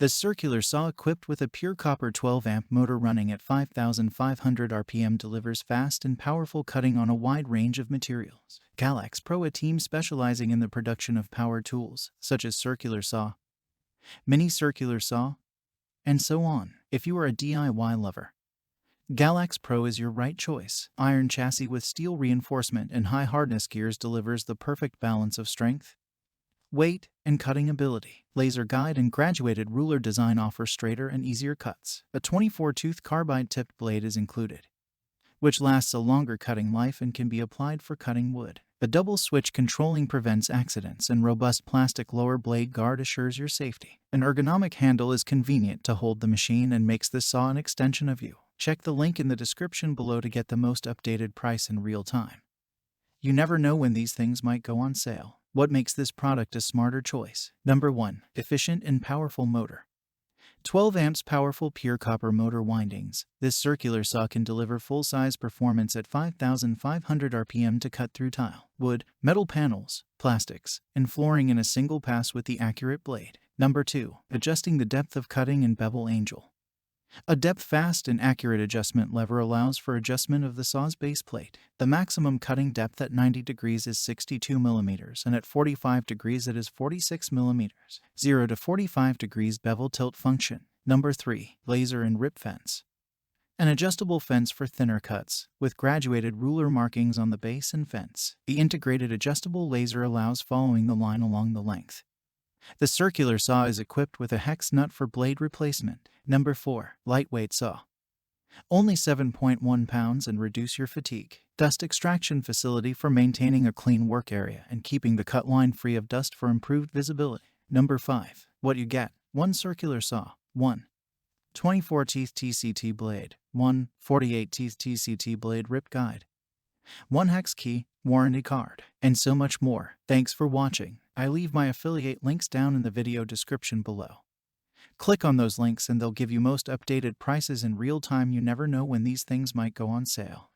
The circular saw equipped with a pure copper 12-amp motor running at 5,500 RPM delivers fast and powerful cutting on a wide range of materials. Galax Pro, a team specializing in the production of power tools, such as circular saw, mini circular saw, and so on. If you are a DIY lover, Galax Pro is your right choice. Iron chassis with steel reinforcement and high hardness gears delivers the perfect balance of strength, weight, and cutting ability. Laser guide and graduated ruler design offer straighter and easier cuts. A 24-tooth carbide-tipped blade is included, which lasts a longer cutting life and can be applied for cutting wood. A double switch controlling prevents accidents, and robust plastic lower blade guard assures your safety. An ergonomic handle is convenient to hold the machine and makes this saw an extension of you. Check the link in the description below to get the most updated price in real time. You never know when these things might go on sale. What makes this product a smarter choice? Number 1. Efficient and powerful motor. 12 amps powerful pure copper motor windings. This circular saw can deliver full-size performance at 5,500 RPM to cut through tile, wood, metal panels, plastics, and flooring in a single pass with the accurate blade. Number 2. Adjusting the depth of cutting and bevel angel. A depth-fast and accurate adjustment lever allows for adjustment of the saw's base plate. The maximum cutting depth at 90 degrees is 62 mm, and at 45 degrees it is 46 mm. 0 to 45 degrees bevel tilt function. Number 3. Laser and rip fence. An adjustable fence for thinner cuts, with graduated ruler markings on the base and fence. The integrated adjustable laser allows following the line along the length. The circular saw is equipped with a hex nut for blade replacement. Number 4. Lightweight saw. Only 7.1 pounds and reduce your fatigue. Dust extraction facility for maintaining a clean work area and keeping the cut line free of dust for improved visibility. Number 5. What you get. 1 circular saw. 1 24-teeth TCT blade. 1 48-teeth TCT blade rip guide. 1 hex key, warranty card, and so much more. Thanks for watching. I leave my affiliate links down in the video description below. Click on those links and they'll give you most updated prices in real time. You never know when these things might go on sale.